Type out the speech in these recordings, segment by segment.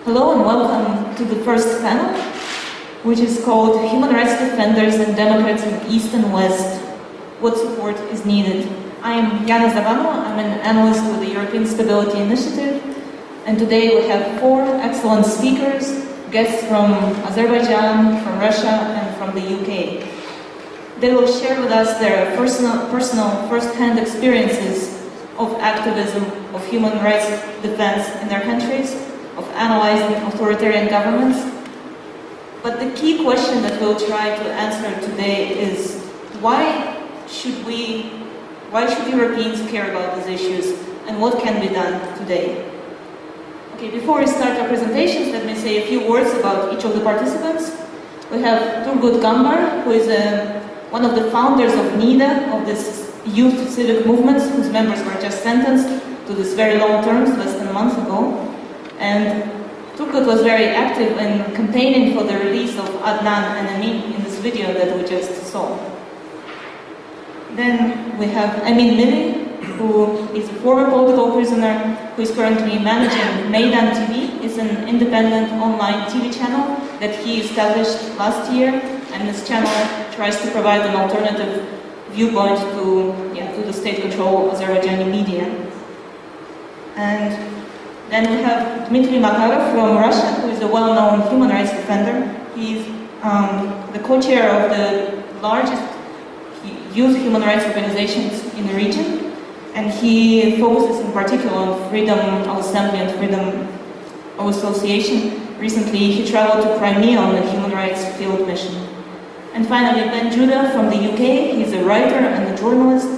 Hello and welcome to the first panel, which is called Human Rights Defenders and Democrats in East and West. What support is needed? I am Yana Zabanova, I'm an analyst with the European Stability Initiative, and today we have four excellent speakers, guests from Azerbaijan, from Russia, and from the UK. They will share with us their personal first-hand experiences of activism, of human rights defense in their countries, of analyzing authoritarian governments. But the key question that we'll try to answer today is why should Europeans care about these issues and what can be done today? Okay, before we start our presentations, let me say a few words about each of the participants. We have Turgut Gambar, who is one of the founders of NIDA, of this youth civic movement, whose members were just sentenced to this very long terms less than a month ago. And Turgut was very active in campaigning for the release of Adnan and Emin in this video that we just saw. Then we have Emin Milli, who is a former political prisoner, who is currently managing Meydan TV. It's an independent online TV channel that he established last year, and this channel tries to provide an alternative viewpoint to the state-controlled Azerbaijani media. And then we have Dmitri Makarov from Russia, who is a well-known human rights defender. He's the co-chair of the largest youth human rights organizations in the region, and he focuses in particular on freedom of assembly and freedom of association. Recently, he traveled to Crimea on a human rights field mission. And finally, Ben Judah from the UK. He's a writer and a journalist.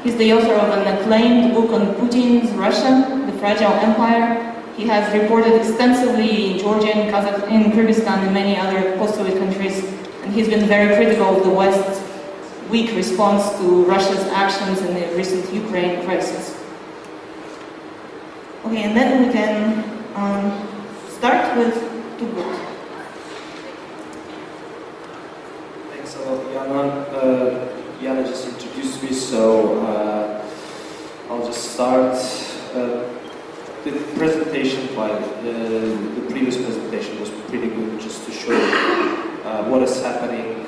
He's the author of an acclaimed book on Putin's Russia, The Fragile Empire. He has reported extensively in Georgia, in Kazakhstan, in Kyrgyzstan, and many other post-Soviet countries, and he's been very critical of the West's weak response to Russia's actions in the recent Ukraine crisis. Okay, and then we can start with Turgut. Thanks a lot, Yana. Yana just introduced me, so I'll just start. The presentation, the previous presentation was pretty good, just to show what is happening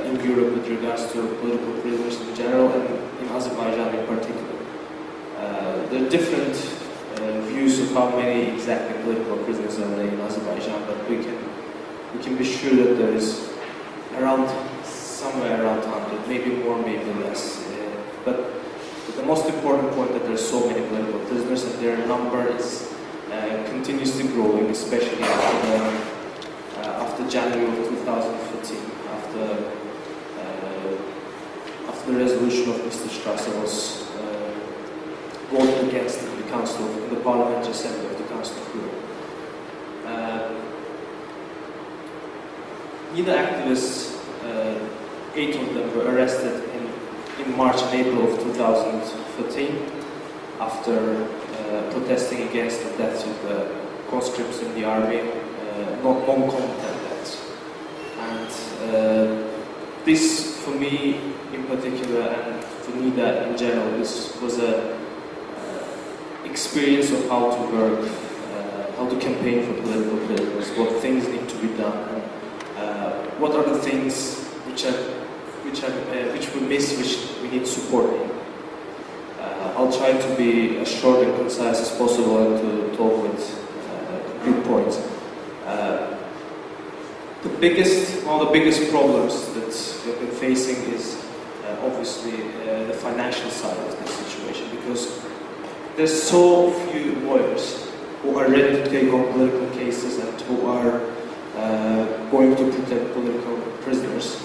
in Europe with regards to political prisoners in general and in Azerbaijan in particular. There are different views of how many exactly political prisoners are there in Azerbaijan, but we can be sure that there is somewhere around 100, maybe more, maybe less. But the most important point that there are so many political prisoners and their number is continuously growing, especially after January of 2014, after the resolution of Mr. Strasser was voted against in the Parliamentary Assembly of the Council of Europe. NIDA activists, 8 of them were arrested in March and April of 2014 after protesting against the deaths of the conscripts in the army, non-combatant deaths. And this, for me in particular, and for NIDA in general, this was a experience of how to work, how to campaign for political prisoners, what things need to be done, and what are the things which we miss, which we need support in. I'll try to be as short and concise as possible and to talk with good points. One of the biggest problems that we've been facing is obviously the financial side of this situation, because there's so few lawyers who are ready to take on political cases and who are going to protect political prisoners.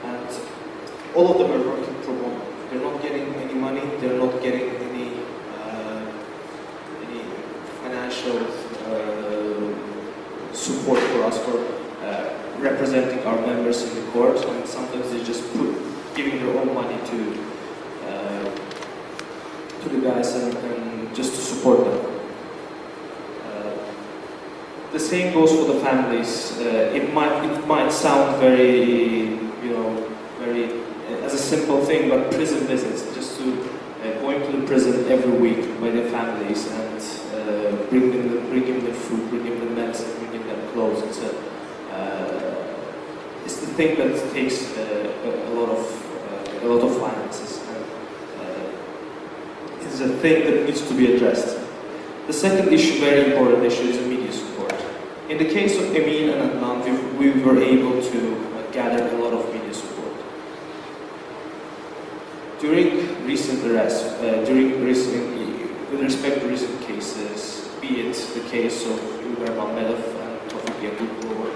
And all of them are working pro bono. They're not getting any money, they're not getting any financial support for us for representing our members in the court, and sometimes they just giving their own money to the guys and just to support them. The same goes for the families. It might sound very, very as a simple thing, but prison visits, just to going to the prison every week by their families and bringing them food, bringing them close. It's the thing that takes a lot of finances, and it's a thing that needs to be addressed. The second issue, very important issue, is the media support. In the case of Emin and Adnan, we were able to gather a lot of media support. During recent arrests, with respect to recent cases, be it the case of Makarov and Baku or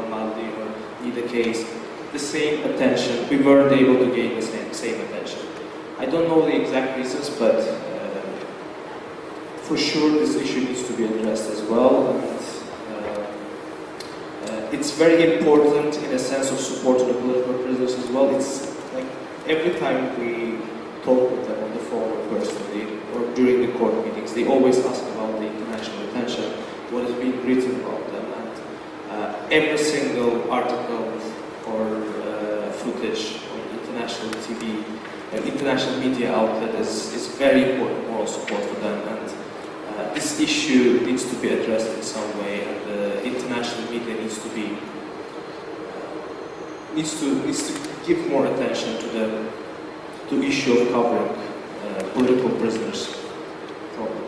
Malli, or either case, the same attention, we weren't able to gain the same attention. I don't know the exact reasons, but for sure this issue needs to be addressed as well. And, it's very important in a sense of support to the political prisoners as well. It's like every time we talk with them on the phone or personally or during the court meetings, they always ask about the international attention, what is being written about them, and every single article or footage on international TV, international media outlet is very important moral support for them, and this issue needs to be addressed in some way, and the international media needs to give more attention to the issue of covering political prisoners problem.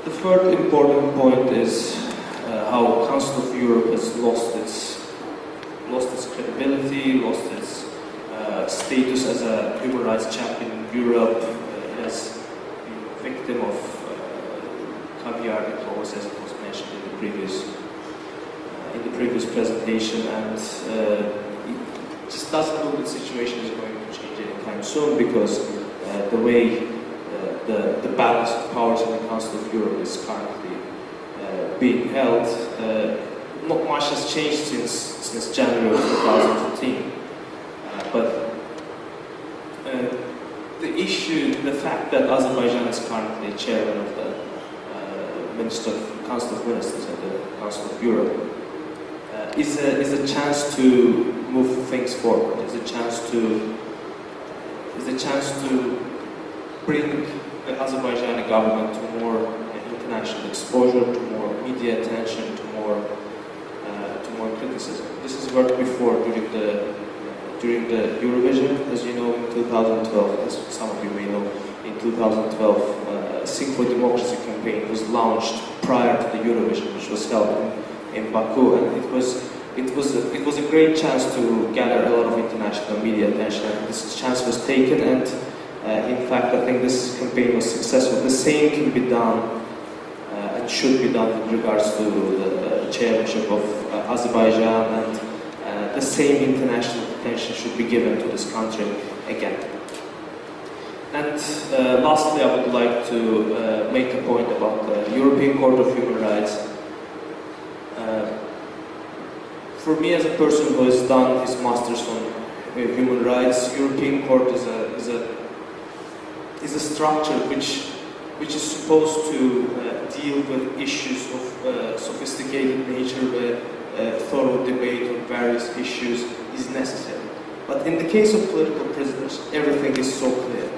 The third important point is how Council of Europe has lost its credibility, lost its status as a human rights champion in Europe. It has been a victim of caviar diplomacy, as it was mentioned in the previous presentation, and it just doesn't look the situation is going to change anytime soon, because the way the balance of powers in the Council of Europe is currently being held, not much has changed since January of 2015. But the fact that Azerbaijan is currently chairman of the Council of Ministers and the Council of Europe is a chance to move things forward. Is a chance to bring the Azerbaijani government to more international exposure, to more media attention, to more criticism. This has worked before during the Eurovision, as you know, in 2012. As some of you may know, in 2012, Sing for Democracy campaign was launched prior to the Eurovision, which was held in Baku, and it was a great chance to gather a lot of international media attention. And this chance was taken, and in fact, I think this campaign was successful. The same can be done and should be done with regards to the chairmanship of Azerbaijan, and the same international attention should be given to this country again. And lastly, I would like to make a point about the European Court of Human Rights. For me, as a person who has done his master's on human rights, European Court is a structure which is supposed to deal with issues of sophisticated nature, where thorough debate on various issues is necessary. But in the case of political prisoners, everything is so clear.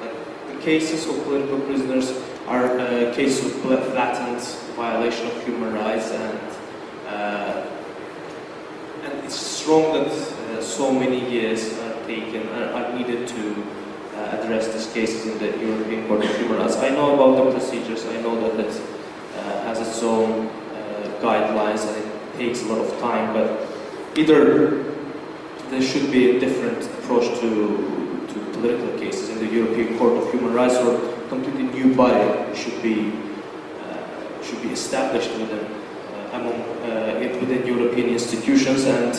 Like, the cases of political prisoners are cases of blatant violation of human rights, and it's wrong that so many years are needed to address these cases in the European Court of Human Rights. I know about the procedures, I know that it has its own guidelines, and it takes a lot of time, but either there should be a different approach to political cases in the European Court of Human Rights, or a completely new body should be established within European institutions, and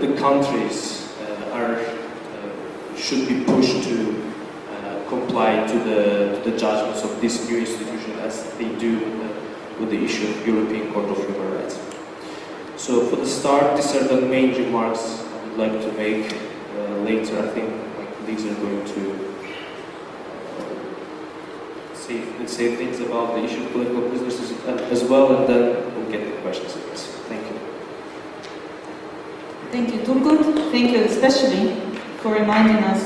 the countries should be pushed to comply to the judgments of this new institution, as they do with the issue of European Court of Human Rights. So for the start, these are the main remarks I would like to make. Later, I think my colleagues are going to say things about the issue of political prisoners as well, and then we'll get the questions of this. Thank you. Thank you, Turgut. Thank you especially for reminding us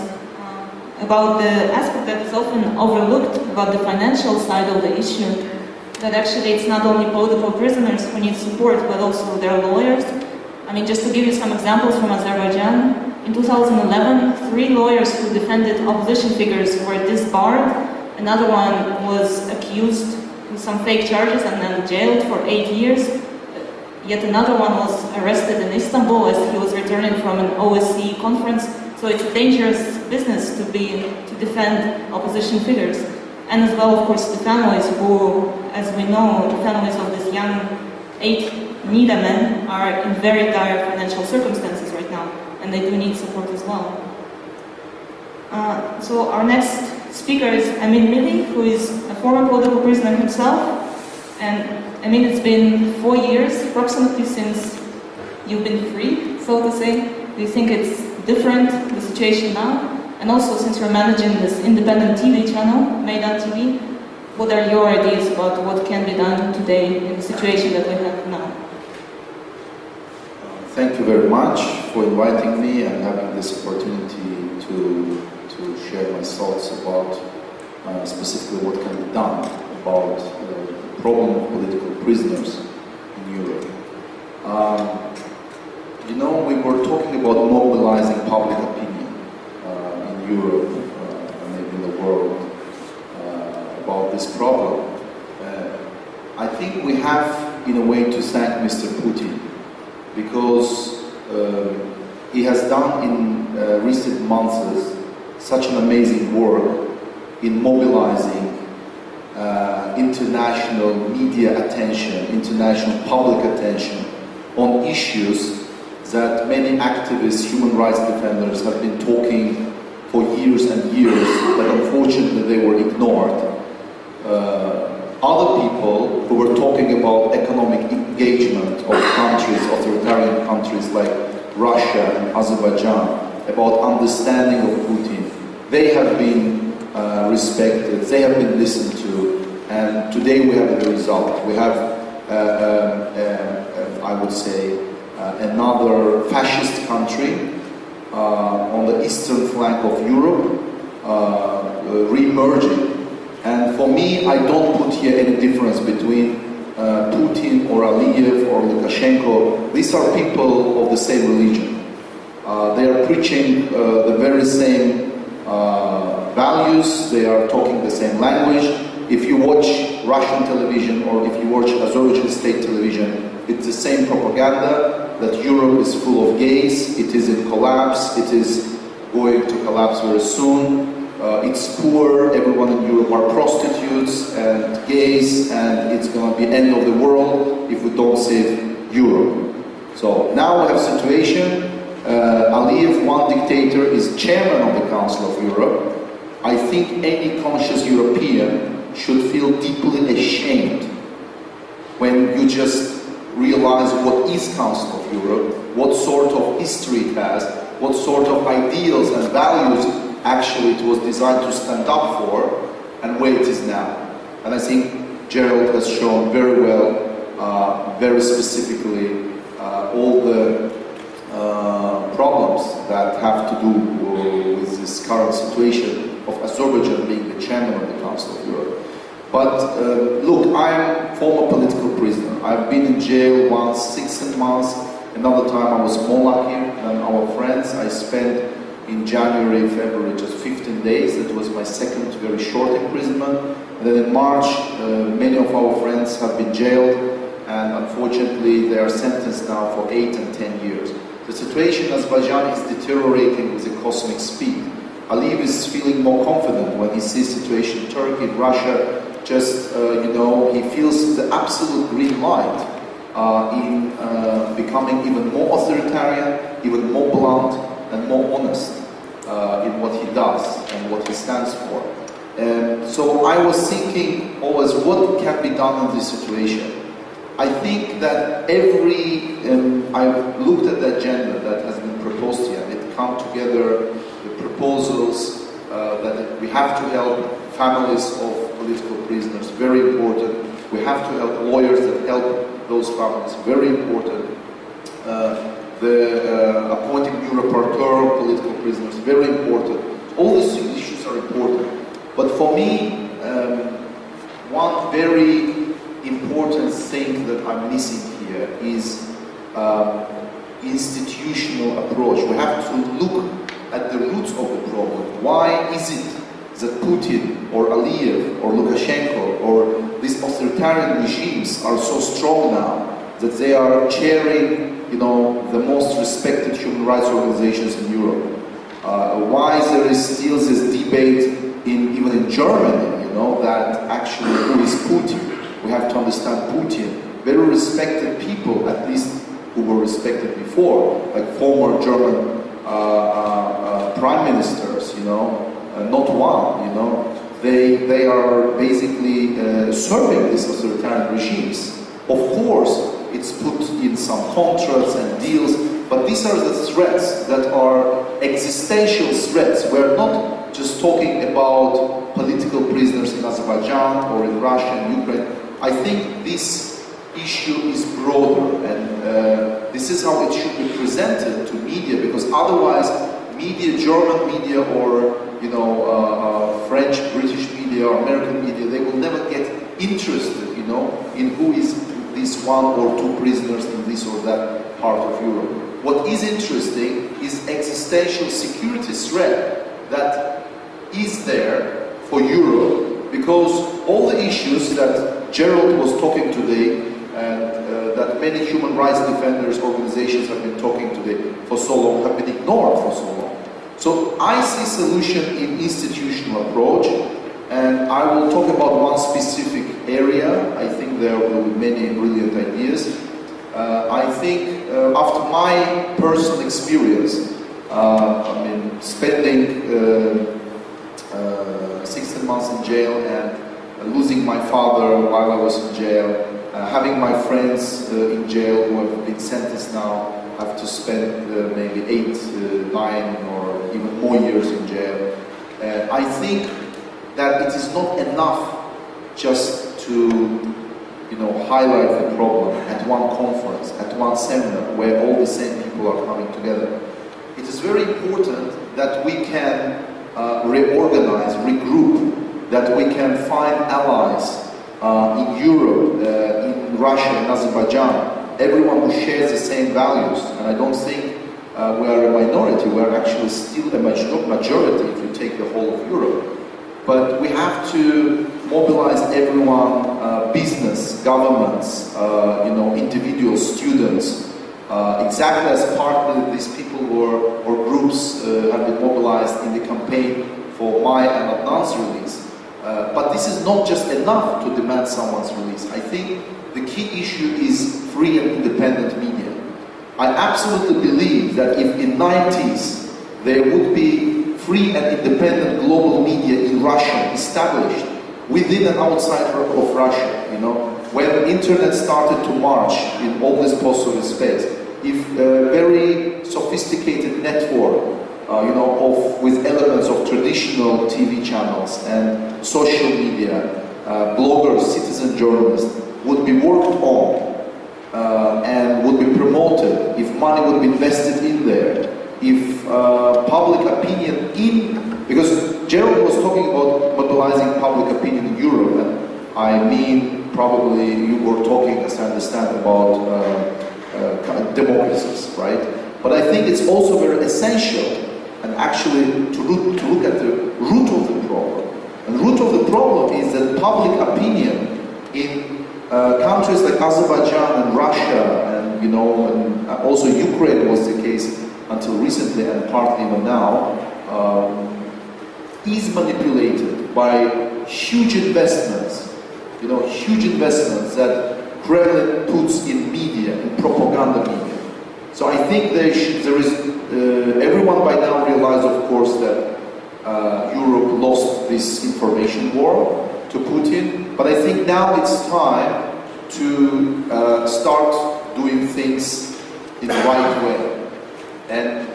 about the aspect that is often overlooked about the financial side of the issue. that actually it's not only political prisoners who need support, but also their lawyers. I mean, just to give you some examples from Azerbaijan, in 2011, 3 lawyers who defended opposition figures were disbarred. Another one was accused with some fake charges and then jailed for 8 years. Yet another one was arrested in Istanbul as he was returning from an OSCE conference. So it's a dangerous business to defend opposition figures. And as well, of course, the families who, as we know, the families of these young 8 Nida men are in very dire financial circumstances right now, and they do need support as well. So our next speaker is Emin Milli, who is a former political prisoner himself. And Emin, it's been 4 years approximately since you've been free, so to say. Do you think it's different, the situation now? And also, since you're managing this independent TV channel, Meydan TV, what are your ideas about what can be done today in the situation that we have now? Thank you very much for inviting me and having this opportunity to share my thoughts about specifically what can be done about the problem of political prisoners in Europe. You know, we were talking about mobilizing public opinion in Europe and maybe in the world about this problem. I think we have, in a way, to thank Mr. Putin, because he has done in recent months such an amazing work in mobilizing international media attention, international public attention on issues that many activists, human rights defenders have been talking for years and years, but unfortunately they were ignored. Other people who were talking about economic engagement of countries, authoritarian countries like Russia and Azerbaijan, about understanding of Putin, they have been respected, they have been listened to, and today we have the result. We have, I would say, another fascist country on the eastern flank of Europe re-emerging. And for me, I don't put here any difference between Putin or Aliyev or Lukashenko. These are people of the same religion. They are preaching the very same values, they are talking the same language. If you watch Russian television or if you watch Azerbaijan state television, it's the same propaganda that Europe is full of gays, it is in collapse, it is going to collapse very soon. It's poor, everyone in Europe are prostitutes and gays, and it's going to be end of the world if we don't save Europe. So now we have a situation, Aliyev, one dictator, is chairman of the Council of Europe. I think any conscious European should feel deeply ashamed when you just realize what is Council of Europe, what sort of history it has, what sort of ideals and values actually it was designed to stand up for, and where it is now. And I think Gerald has shown very well, very specifically, all the problems that have to do with this current situation of Azerbaijan being the chairman of the Council of Europe. But look, I'm a former political prisoner. I've been in jail once 6 months, another time I was more lucky than our friends. I spent in January, February, just 15 days. That was my second very short imprisonment. And then in March, many of our friends have been jailed, and unfortunately they are sentenced now for 8 and 10 years. The situation in Azerbaijan is deteriorating with a cosmic speed. Aliyev is feeling more confident when he sees the situation in Turkey, in Russia. Just, you know, he feels the absolute green light in becoming even more authoritarian, even more blunt, and more honest in what he does and what he stands for. So I was thinking always, what can be done in this situation? I think that I've looked at the agenda that has been proposed here. It comes together the proposals that we have to help families of political prisoners, very important. We have to help lawyers that help those families, very important. Appointing new rapporteur of political prisoners, very important. All these issues are important. But for me, one very that I'm missing here is institutional approach. We have to look at the roots of the problem. Why is it that Putin or Aliyev or Lukashenko or these authoritarian regimes are so strong now that they are chairing, you know, the most respected human rights organizations in Europe? Why there is still this debate even in Germany, you know, that actually who is Putin? We have to understand Putin. Very respected people, at least who were respected before, like former German prime ministers, you know, not one, you know, they are basically serving these authoritarian regimes. Of course, it's put in some contracts and deals, but these are the threats that are existential threats. We're not just talking about political prisoners in Azerbaijan or in Russia and Ukraine. I think this issue is broader, and this is how it should be presented to media, because otherwise media, German media or, you know, French, British media or American media, they will never get interested, you know, in who is this one or two prisoners in this or that part of Europe. What is interesting is existential security threat that is there for Europe, because all the issues that Gerald was talking today and that many human rights defenders organizations have been talking today for so long have been ignored for so long. So I see solution in institutional approach, and I will talk about one specific area. I think there will be many brilliant ideas. I think after my personal experience, I mean, spending 16 months in jail and losing my father while I was in jail, having my friends in jail who have been sentenced now have to spend maybe 8, 9 or even more years in jail. I think that it is not enough just to, you know, highlight the problem at one conference, at one seminar where all the same people are coming together. It is very important that we can reorganize, regroup, that we can find allies in Europe, in Russia, in Azerbaijan, everyone who shares the same values. And I don't think we are a minority, we are actually still a majority if you take the whole of Europe. But we have to mobilize everyone, business, governments, you know, individuals, students, exactly as partly these people or groups have been mobilized in the campaign for my and Adnan's release. But this is not just enough to demand someone's release. I think the key issue is free and independent media. I absolutely believe that if in the 90s there would be free and independent global media in Russia established within and outside of Russia, you know, when the internet started to march in all this post-Soviet space, if a very sophisticated network, you know, with elements of traditional TV channels and social media, bloggers, citizen journalists, would be worked on and would be promoted, if money would be invested in there, if public opinion because Gerald was talking about mobilizing public opinion in Europe, and I mean probably you were talking, as I understand, about democracies, right? But I think it's also very essential, and actually to look at the root of the problem. And the root of the problem is that public opinion in countries like Azerbaijan and Russia, and, you know, and also Ukraine was the case until recently, and partly even now, is manipulated by huge investments, you know, huge investments that Kremlin puts in media, in propaganda media. So I think there is, everyone by now realizes, of course, that Europe lost this information war to Putin, but I think now it's time to start doing things in the right way. And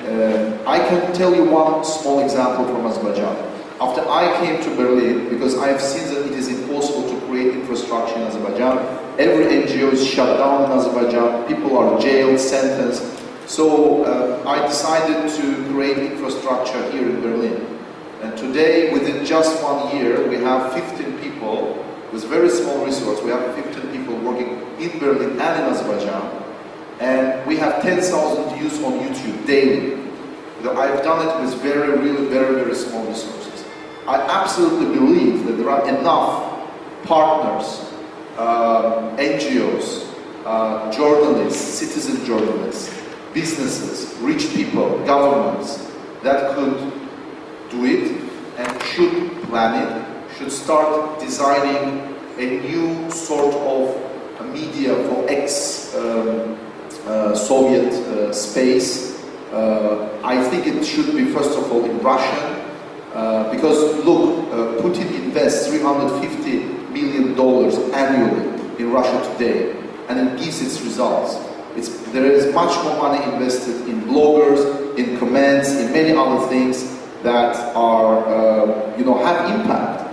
I can tell you one small example from Azerbaijan. After I came to Berlin, because I have seen that it is impossible to create infrastructure in Azerbaijan, every NGO is shut down in Azerbaijan, people are jailed, sentenced. So I decided to create infrastructure here in Berlin. And today, within just 1 year, we have 15 people with very small resources. We have 15 people working in Berlin and in Azerbaijan, and we have 10,000 views on YouTube daily. I've done it with very small resources. I absolutely believe that there are enough partners, NGOs, journalists, citizen journalists, businesses, rich people, governments that could do it and should plan it, should start designing a new sort of media for ex-Soviet space. I think it should be first of all in Russian, because look, Putin invests $350 million annually in Russia today, and it gives its results. There is much more money invested in bloggers, in comments, in many other things that are, have impact.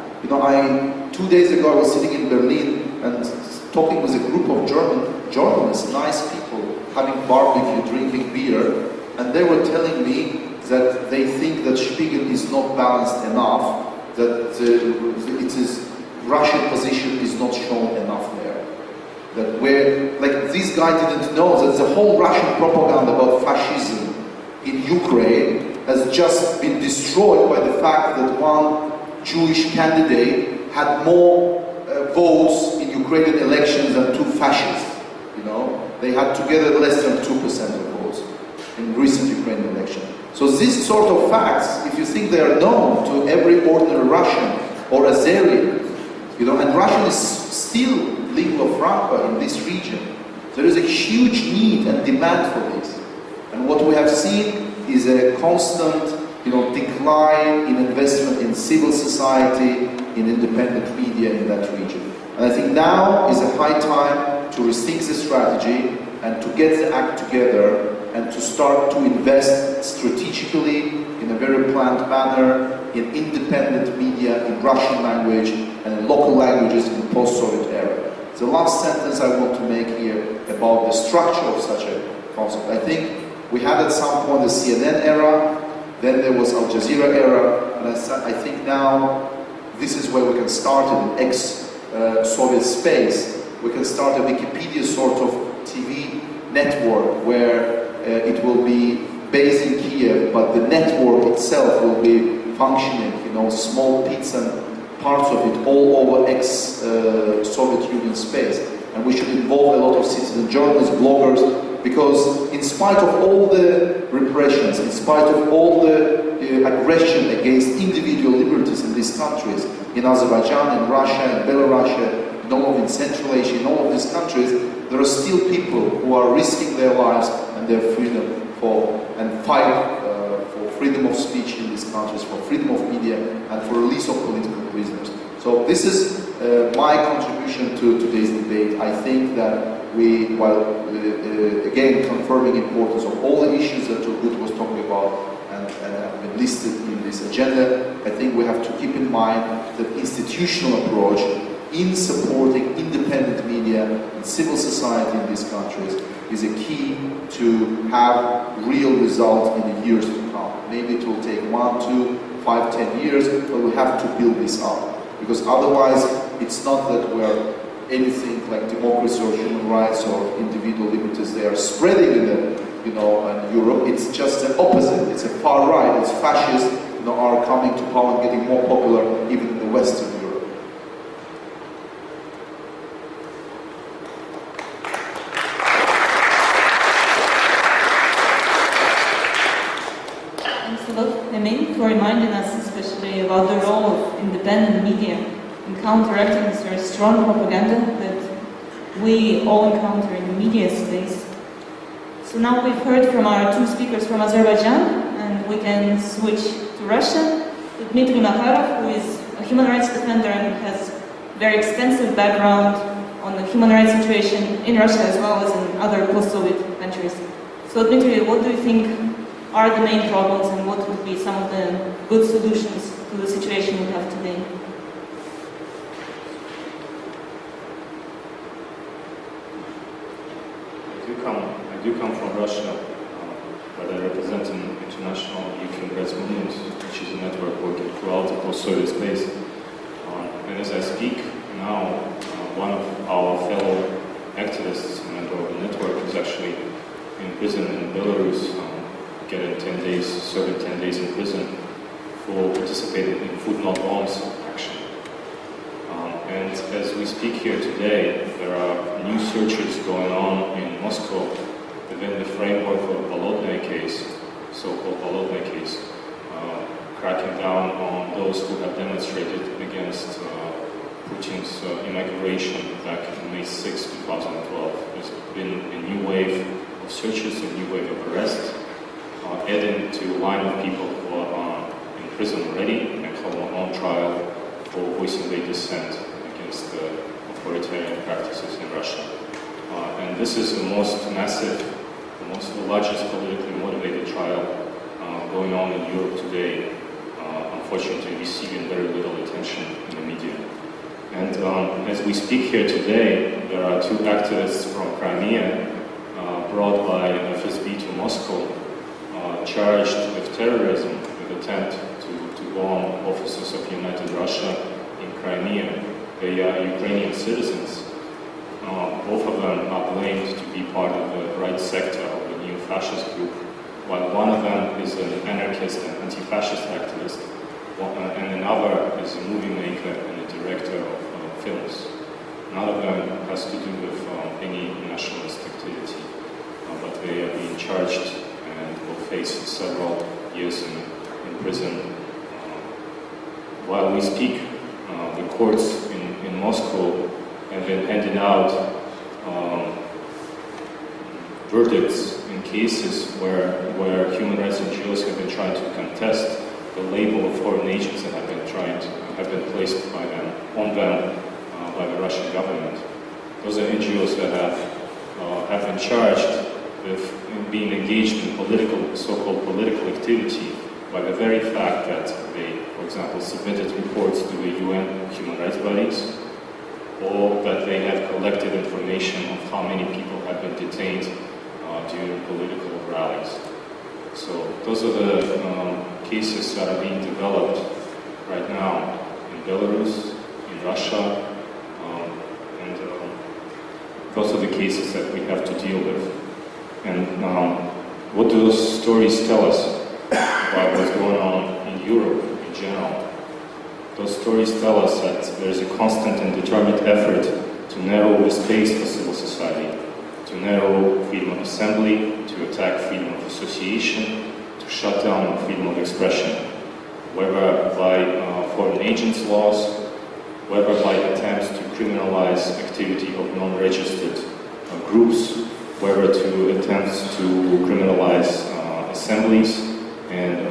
2 days ago I was sitting in Berlin and talking with a group of German journalists, nice people, having barbecue, drinking beer, and they were telling me that they think that Spiegel is not balanced enough, that Russian position is not shown enough there. That this guy didn't know that the whole Russian propaganda about fascism in Ukraine has just been destroyed by the fact that one Jewish candidate had more votes in Ukrainian elections than two fascists. They had together less than 2% of votes in recent Ukrainian election. So these sort of facts, if you think they are known to every ordinary Russian or Azeri, and Russian is still lingua franca in this region, there is a huge need and demand for this. And what we have seen is a constant, decline in investment in civil society, in independent media in that region. And I think now is a high time to rethink the strategy and to get the act together and to start to invest strategically in a very planned manner in independent media in Russian language and in local languages in post-Soviet era. The last sentence I want to make here about the structure of such a concept. I think we had at some point the CNN era, then there was Al Jazeera era, and I think now this is where we can start in an ex-Soviet space. We can start a Wikipedia sort of TV network where it will be based in Kiev, but the network itself will be functioning, small bits and parts of it all over ex-Soviet Union space. And we should involve a lot of citizen journalists, bloggers, because in spite of all the repressions, in spite of all the aggression against individual liberties in these countries, in Azerbaijan, in Russia, in Belarus, in Central Asia, in all of these countries, there are still people who are risking their lives and their freedom and fight for freedom of speech in these countries, for freedom of media, and for release of political prisoners. So this is my contribution to today's debate. I think that we, while again confirming the importance of all the issues that Turgut was talking about and have been listed in this agenda, I think we have to keep in mind that institutional approach in supporting independent media and civil society in these countries is a key to have real results in the years to come. Maybe it will take 1, 2, 5, 10 years, but we have to build this up. Because otherwise, it's not that we're anything like democracy or human rights or individual liberties. They are spreading in in Europe. It's just the opposite. It's a far right. It's fascists, are coming to power and getting more popular even in the Western Europe. Thanks a lot, Emin, for reminding us especially about the role of independent media in counteracting this very strong propaganda that we all encounter in the media space. So now we've heard from our two speakers from Azerbaijan, and we can switch to Russia. Dmitri Makarov, who is a human rights defender and has very extensive background on the human rights situation in Russia as well as in other post-Soviet countries. So Dmitri, what do you think are the main problems and what would be some of the good solutions to the situation we have today? I do come from Russia, but I represent an international youth human rights movement, which is a network working throughout the post-Soviet space. And as I speak now, one of our fellow activists prison in Belarus, getting 10 days, serving 10 days in prison for participating in food not bombs action. And as we speak here today, there are new searches going on in Moscow within the framework of Bolotnaya case, so-called Bolotnaya case, cracking down on those who have demonstrated against Putin's inauguration back in May 6, 2012. There's been a new wave of searches, a new wave of arrests, adding to a line of people who are in prison already and who are on trial for voicing their dissent against the authoritarian practices in Russia. And this is the most massive, the largest politically motivated trial going on in Europe today, unfortunately receiving very little attention in the media. And as we speak here today, there are two activists from Crimea brought by FSB to Moscow, charged with terrorism, with attempt to bomb offices of United Russia in Crimea. They are Ukrainian citizens. Both of them are blamed to be part of the right sector of the new fascist group, while one of them is an anarchist and anti-fascist activist, and another is a movie maker and a director of films. None of them has to do with any nationalist activity, but they are being charged and will face several years in prison. While we speak, the courts in Moscow have been handing out verdicts in cases where human rights NGOs have been trying to contest the label of foreign agents that have been placed by them by the Russian government. Those are NGOs that have been charged with being engaged in so-called political activity by the very fact that they, for example, submitted reports to the UN human rights bodies, or that they have collected information of how many people have been detained during political rallies. So those are the cases that are being developed right now in Belarus, in Russia, and those are the cases that we have to deal with. And what do those stories tell us about what's going on in Europe in general? Those stories tell us that there is a constant and determined effort to narrow the space for civil society, to narrow freedom of assembly, to attack freedom of association, to shut down freedom of expression, whether by foreign agents laws, whether by attempts to criminalize activity of non-registered groups, whether to attempts to criminalize assemblies, and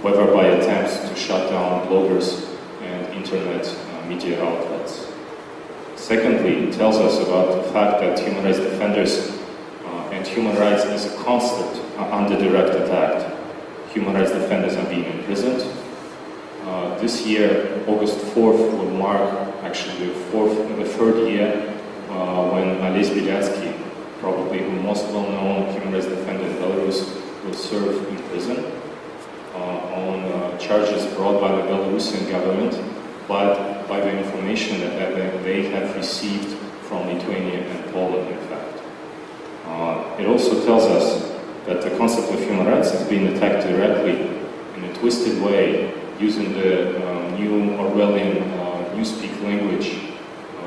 whether by attempts to shut down bloggers and internet media outlets. Secondly, it tells us about the fact that human rights defenders and human rights is a constant under direct attack. Human rights defenders are being imprisoned. This year, August 4th, will mark actually the third year when analyst, probably the most well-known human rights defender in Belarus, will serve in prison on charges brought by the Belarusian government, but by the information that they have received from Lithuania and Poland, in fact. It also tells us that the concept of human rights is being attacked directly in a twisted way, using the new Orwellian newspeak language,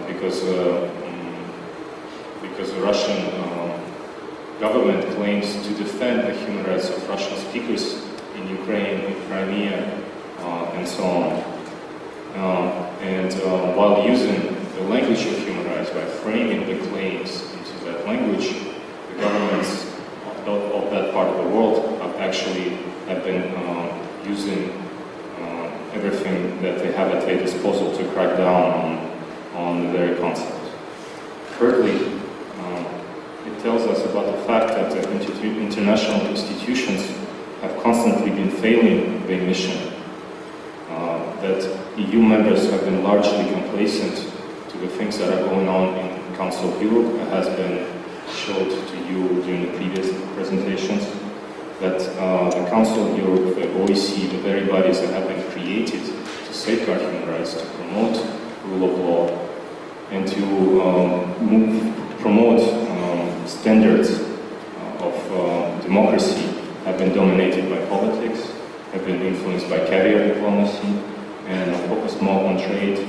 because the Russian government claims to defend the human rights of Russian speakers in Ukraine, in Crimea, and so on. While using the language of human rights, by framing the claims into that language, the governments of that part of the world have been using everything that they have at their disposal to crack down on the very concept. Thirdly, it tells us about the fact that the international institutions have constantly been failing their mission, that EU members have been largely complacent to the things that are going on in the Council of Europe, as has been showed to you during the previous presentations, that the Council of Europe, the OEC, the very bodies that have been created to safeguard human rights, to promote rule of law, and to promote standards of democracy have been dominated by politics, have been influenced by caviar diplomacy, and are focused more on trade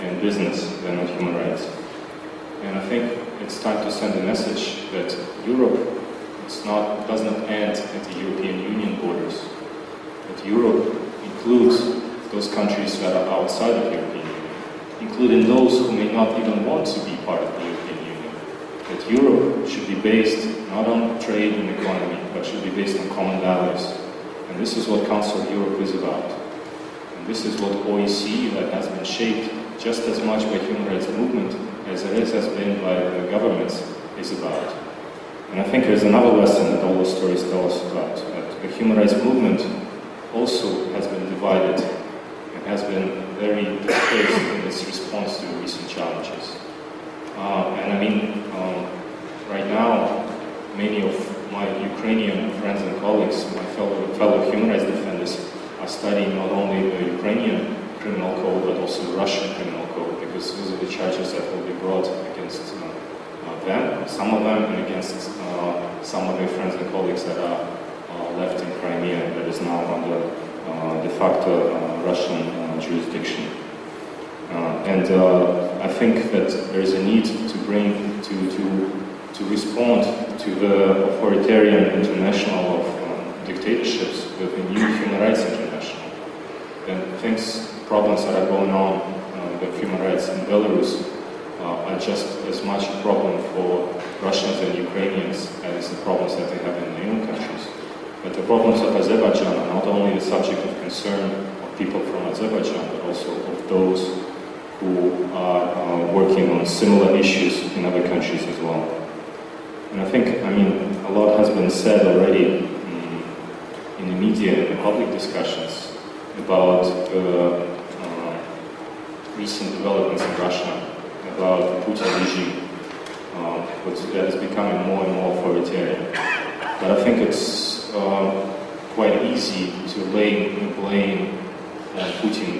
and business than on human rights. And I think it's time to send a message that Europe does not end at the European Union borders. That Europe includes those countries that are outside of the European Union, including those who may not even want to be part of the European Union. That Europe should be based not on trade and economy, but should be based on common values. And this is what Council of Europe is about. And this is what OEC, that has been shaped just as much by human rights movement as it has been by the governments, is about. And I think there's another lesson that all those stories tell us about, that the human rights movement also has been divided and has been very displaced in its response to recent challenges. And I mean, right now, many of my Ukrainian friends and colleagues, my fellow human rights defenders, are studying not only the Ukrainian criminal code, but also the Russian criminal code, because those are the charges that will be brought against them, some of them, and against some of their friends and colleagues that are left in Crimea, that is now under de facto Russian jurisdiction. And I think that there is a need to respond to the authoritarian international of dictatorships with a new human rights international. And problems that are going on with human rights in Belarus are just as much a problem for Russians and Ukrainians as the problems that they have in their own countries. But the problems of Azerbaijan are not only the subject of concern of people from Azerbaijan, but also of those who are working on similar issues in other countries as well. And I think, a lot has been said already in the media and the public discussions about the recent developments in Russia, about the Putin regime, that is becoming more and more authoritarian. But I think it's quite easy to lay blame on Putin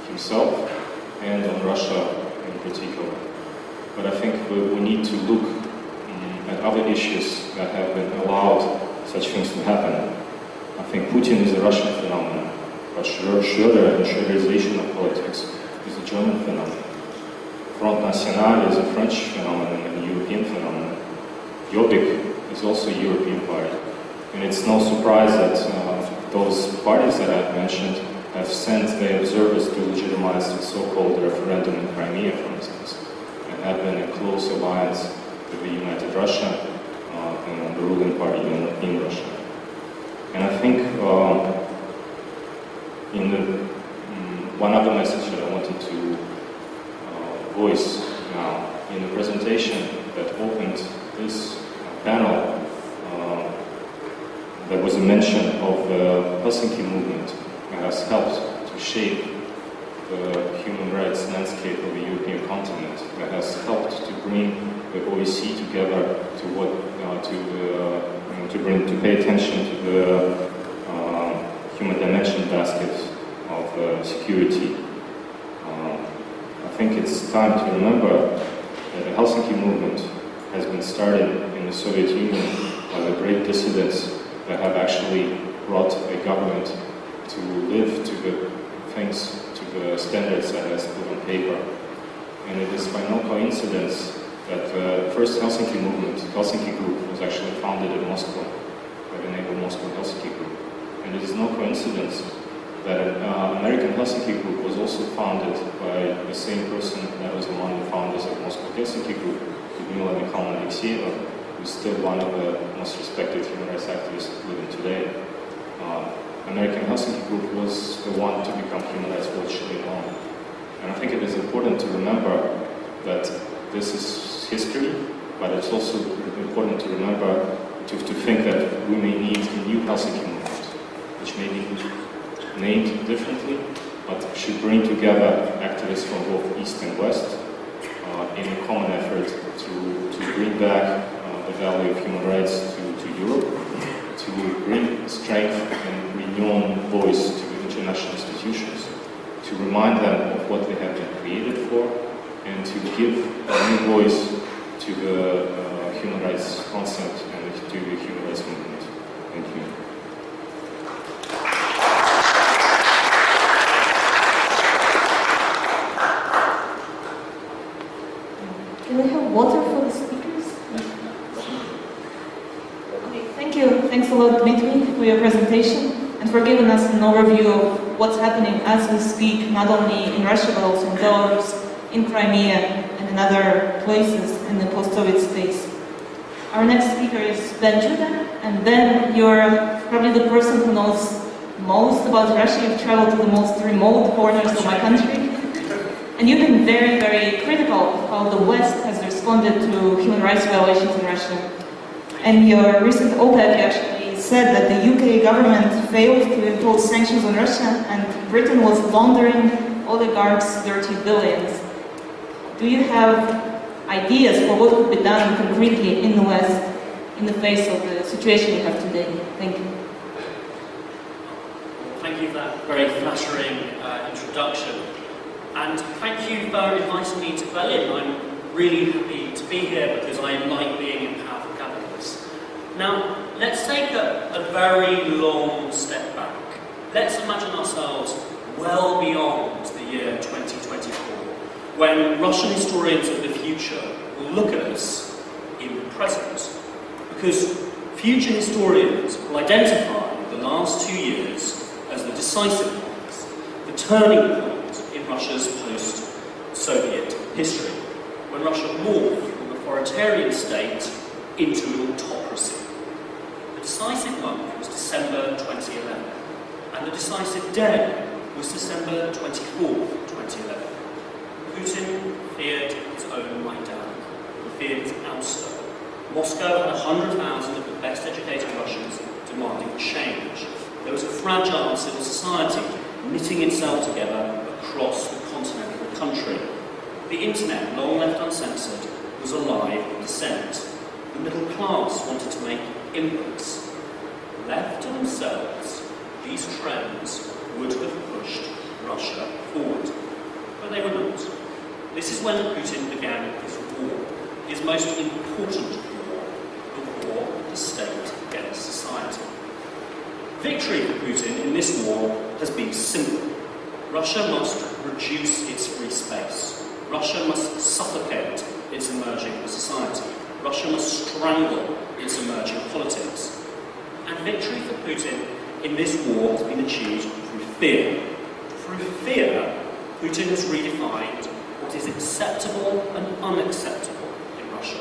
himself and on Russia in particular. But I think we need to look at other issues that have been allowed such things to happen. I think Putin is a Russian phenomenon, but Schröder and Schröderization of politics is a German phenomenon. Front National is a French phenomenon and a European phenomenon. Jobbik is also a European party. And it's no surprise that those parties that I've mentioned have sent their observers to legitimize the so-called referendum in Crimea, for instance, and have been in close alliance with the United Russia and the ruling party in Russia. And I think one other message that I wanted to voice now, in the presentation that opened this panel, there was a mention of the Helsinki movement that has helped to shape the human rights landscape of the European continent, that has helped to bring the OEC together to pay attention to the human dimension basket of security. I think it's time to remember that the Helsinki movement has been started in the Soviet Union by the great dissidents that have actually brought a government to live to the things, to the standards that has put on paper. And it is by no coincidence that the first Helsinki movement, Helsinki Group, was actually founded in Moscow by the name of Moscow Helsinki Group. And it is no coincidence that an American Helsinki Group was also founded by the same person that was among the founders of Moscow Helsinki Group, Lyudmila Mikhailовna Alexeyeva, who's still one of the most respected human rights activists living today. American Helsinki Group was the one to become Human Rights Watch later on. And I think it is important to remember that this is history, but it's also important to remember, to think that we may need a new Helsinki movement, which may be named differently, but should bring together activists from both East and West in a common effort to bring back the value of human rights to Europe, to bring strength and renewed voice to the international institutions, to remind them of what they have been created for, and to give a new voice to the human rights concept and to the human rights movement. Thank you. Can we have water for the speakers? Okay, thank you. Thanks a lot, Dmitri, for your presentation and for giving us an overview of what's happening as we speak, not only in Russia but also in Belarus, in Crimea, and in other places in the post-Soviet space. Our next speaker is Ben Judah, and Ben, you're probably the person who knows most about Russia. You've traveled to the most remote corners of my country. And you've been very, very critical of how the West has responded to human rights violations in Russia. And your recent op-ed actually said that the UK government failed to impose sanctions on Russia and Britain was laundering oligarchs' dirty billions. Do you have ideas for what could be done concretely in the West in the face of the situation we have today? Thank you. Thank you for that very flattering introduction. And thank you for inviting me to Berlin. I'm really happy to be here because I like being in powerful capitals. Now, let's take a very long step back. Let's imagine ourselves well beyond the year 2024, when Russian historians of the future will look at us in the present. Because future historians will identify the last 2 years as the decisive ones, the turning point in Russia's post-Soviet history, when Russia morphed from an authoritarian state into an autocracy. The decisive month was December 2011, and the decisive day was December 24th, 2011. Putin feared his own Meydan. He feared his ouster. Moscow had 100,000 of the best educated Russians demanding change. There was a fragile civil society knitting itself together across the continental country. The internet, long left uncensored, was alive in dissent. The middle class wanted to make inputs. Left to themselves, these trends would have pushed Russia forward. But they were not. This is when Putin began his war, his most important war, the war of the state against society. Victory for Putin in this war has been simple. Russia must reduce its free space. Russia must suffocate its emerging society. Russia must strangle its emerging politics. And victory for Putin in this war has been achieved through fear. Through fear, Putin has redefined what is acceptable and unacceptable in Russia.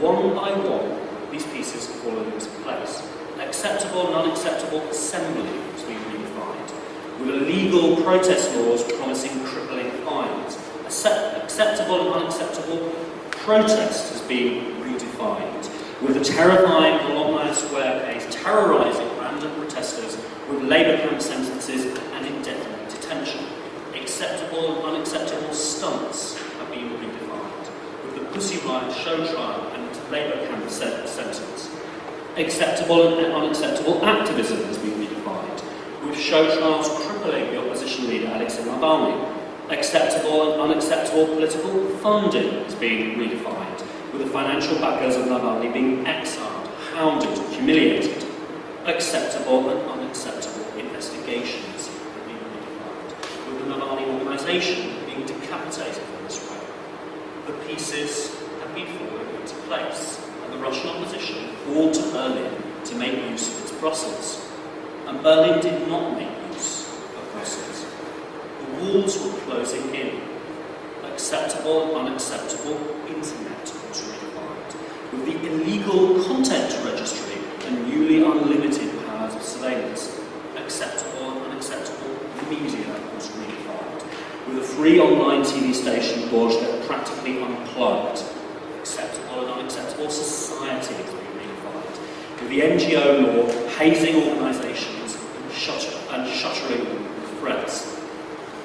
One by one, these pieces have fallen into place. Acceptable and unacceptable assembly has been redefined, with illegal protest laws promising crippling fines. Acceptable and unacceptable protest has been redefined, with the terrifying Bologna Square case terrorising random protesters with labour camp sentences and indefinite detention. Acceptable and unacceptable stunts have been redefined, with the Pussy Riot show trial and labour camp sentence. Acceptable and unacceptable activism has been redefined, with show trials crippling the opposition leader Alexei Navalny. Acceptable and unacceptable political funding is being redefined, with the financial backers of Navalny being exiled, hounded, humiliated. Acceptable and unacceptable investigations have been redefined, with the Navalny organisation being decapitated in this way. The pieces have been falling into place, and the Russian opposition called to Berlin to make use of its Brussels. And Berlin did not make use of Brussels. The walls were closing in. Acceptable and unacceptable internet was redefined, with the illegal content registry and newly unlimited powers of surveillance. Acceptable and unacceptable media was redefined, with a free online TV station lodged that practically unplugged. Acceptable and unacceptable society has been redefined, with the NGO law hazing organisations and shuttering them with threats.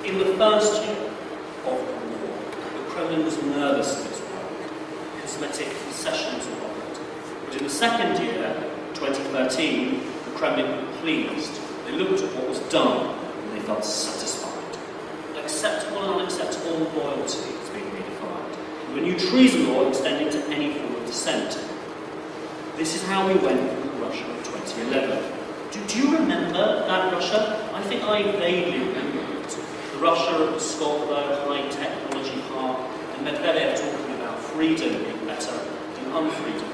In the first year of the war, the Kremlin was nervous of its work. Cosmetic concessions were offered. But in the second year, 2013, the Kremlin were pleased. They looked at what was done and they felt satisfied. Acceptable and unacceptable loyalty has been redefined, with a new treason law extending to any form of dissent. This is how we went from the Russia of 2011. Do you remember that Russia? I think I vaguely remember it. The Russia of the Skolkovo high technology park and Medvedev talking about freedom being better than unfreedom,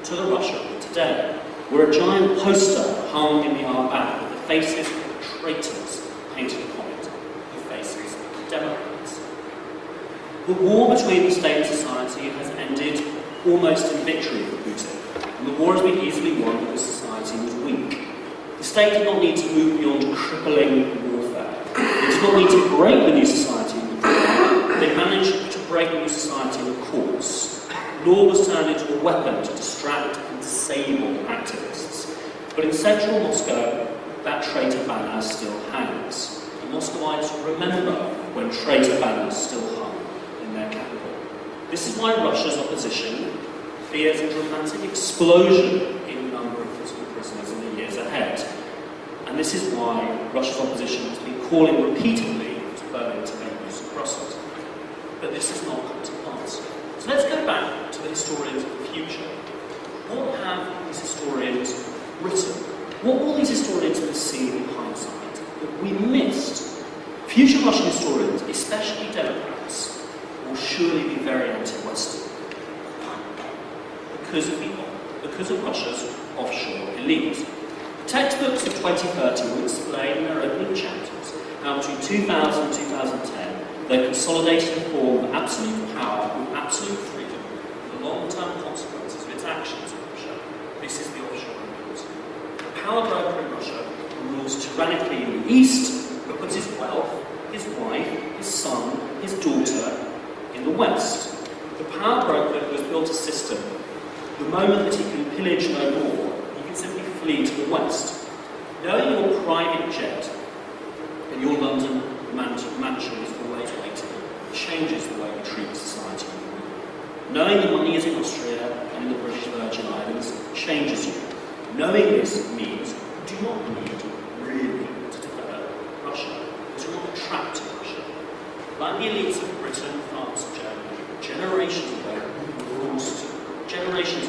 to the Russia of today, where a giant poster hung in the Arbat with the faces of traitors painted upon it, the faces of Democrats. The war between the state and society has ended almost in victory for Putin, and the war has been easily won because society was weak. The state did not need to move beyond crippling warfare. It did not need to break the new society in the war. They managed to break the new society with courts. Law was turned into a weapon to distract and disable activists. But in central Moscow, that traitor banner still hangs. And Muscovites remember when traitor banners still hung in their capital. This is why Russia's opposition fears a dramatic explosion in the number of political prisoners in the years ahead. And this is why Russia's opposition has been calling repeatedly to Berlin to make use of Brussels. But this has not come to pass. So let's go back to the historians of the future. What have these historians written? What will these historians perceive in hindsight that we missed? Future Russian historians, especially Democrats, will surely be very anti-Western because of Russia's offshore elite. The textbooks of 2030 will explain in their opening chapters how between 2000 and 2010 they consolidated a form of absolute power with absolute freedom, the long-term consequences of its actions in Russia. This is the offshore elite. The power broker in Russia rules tyrannically in the east, but puts his wealth, his wife, his son, his daughter in the west. The power broker who has built a system, the moment that he can pillage no more, he can simply flee to the west. Knowing your private jet and your London mansion is always waiting changes the way you treat society. Knowing the money is in Austria and in the British Virgin Islands changes you. Knowing this means you do not need really to develop Russia, because you're not trapped in Russia. Like the elites of Britain, France, and Germany, generations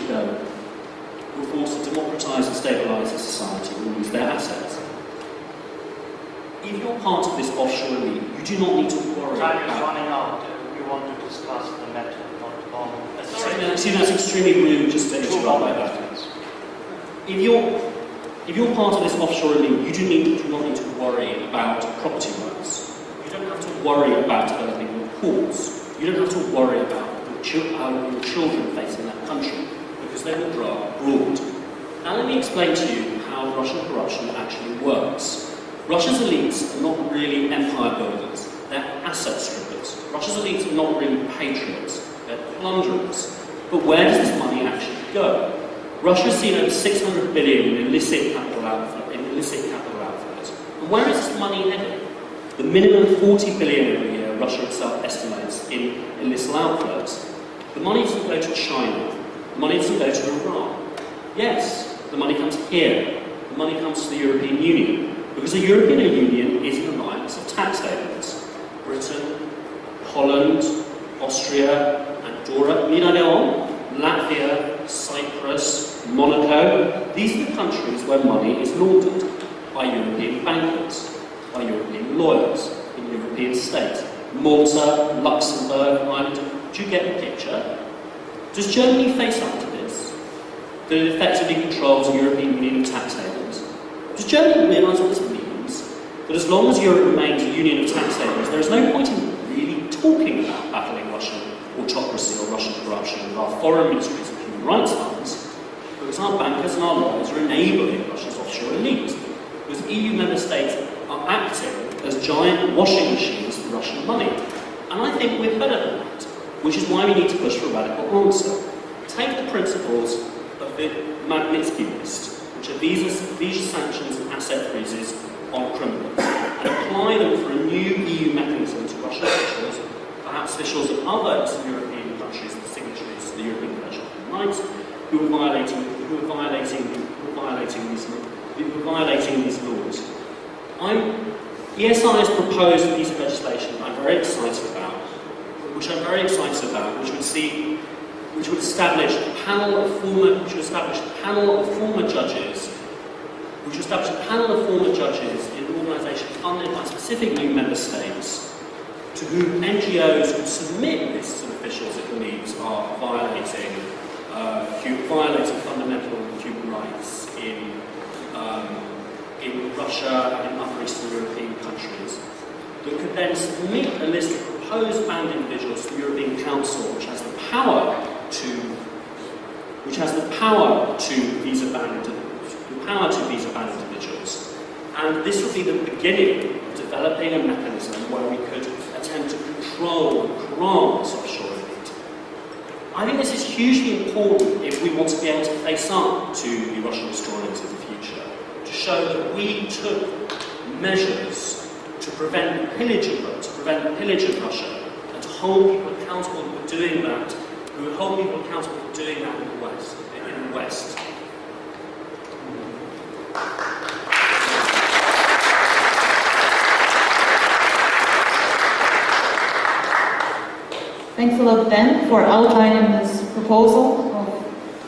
ago, were forced to democratise and stabilise their society and use their assets. If you're part of this offshore elite, you do not need to worry Time is running out. We want to discuss the method, not on. See, that's extremely rude just to interrupt like that. If you're part of this offshore elite, you do not need to worry about property rights. You don't have to worry about developing your ports. You don't have to worry about your children facing that country, because they will grow up abroad. Now let me explain to you how Russian corruption actually works. Russia's elites are not really empire builders, they're asset strippers. Russia's elites are not really patriots, they're plunderers. But where does this money actually go? Russia has seen over 600 billion in illicit capital outflows. And where is this money heading? The minimum 40 billion every year Russia itself estimates in illicit outflows. The money doesn't go to China. The money doesn't go to Iran. Yes, the money comes here. The money comes to the European Union. Because the European Union is an alliance of tax havens. Britain, Holland, Austria, Andorra, need I go on? Latvia, Cyprus, Monaco. These are the countries where money is laundered by European bankers, by European lawyers, in European states. Malta, Luxembourg, Ireland. Do you get the picture? Does Germany face up to this? That it effectively controls the European Union of tax havens? Does Germany realise what this means? That as long as Europe remains a union of tax havens, there is no point in really talking about battling Russian autocracy or Russian corruption with our foreign ministries and human rights funds, because our bankers and our lawyers are enabling Russia's offshore elite. Because EU member states are acting as giant washing machines for Russian money. And I think we're better than that, which is why we need to push for a radical answer. Take the principles of the Magnitsky list, which are visa sanctions and asset freezes on criminals, and apply them for a new EU mechanism to Russian officials, perhaps officials of other Eastern European countries and signatories to the European Convention on Human Rights, who are violating these laws. ESI has proposed a piece of legislation I'm very excited about, which would establish a panel of former, which was establish a panel of former judges, in organisations funded by specific new member states, to whom NGOs who submit lists of officials it believes are violating fundamental human rights in Russia and in other Eastern European countries, that could then submit a list of proposed banned individuals to the European Council, which has the power to visa ban individuals. And this would be the beginning of developing a mechanism where we could attempt to control and command this offshore elite. I think this is hugely important if we want to be able to face up to the Russian historians of the future, to show that we took measures to prevent the pillage of Russia, and to hold people accountable for doing that, in the West. Thanks a lot, Ben, for outlining this proposal of,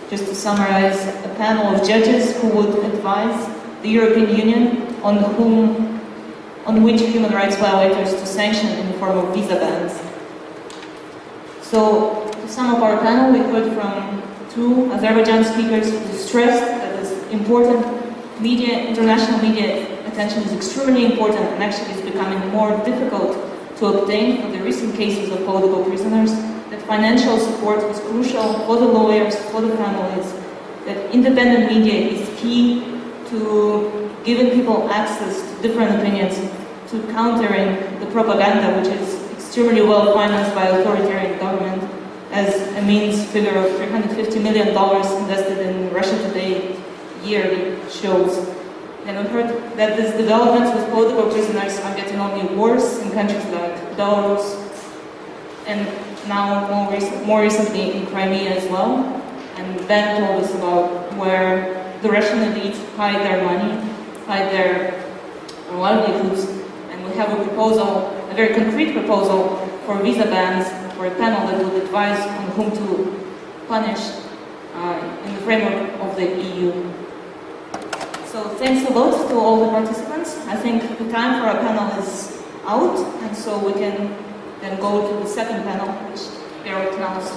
just to summarize, a panel of judges who would advise the European Union on which human rights violators to sanction in the form of visa bans. So, to sum up our panel, we heard from two Azerbaijan speakers who stressed that this important international media attention is extremely important and actually is becoming more difficult to obtain for the recent cases of political prisoners, that financial support is crucial for the lawyers, for the families, that independent media is key to giving people access to different opinions, to countering the propaganda which is extremely well financed by authoritarian government, as Emin's figure of $350 million invested in Russia Today yearly shows. And we heard that these developments with political prisoners are getting only worse in countries like Belarus, and now more recently in Crimea as well. And Ben told us about where the Russian elite hide their money, hide their livelihoods. And we have a proposal, a very concrete proposal for visa bans, for a panel that would advise on whom to punish in the framework of the EU. So thanks a lot to all the participants. I think the time for our panel is out, and so we can then go to the second panel, which Gerald announced.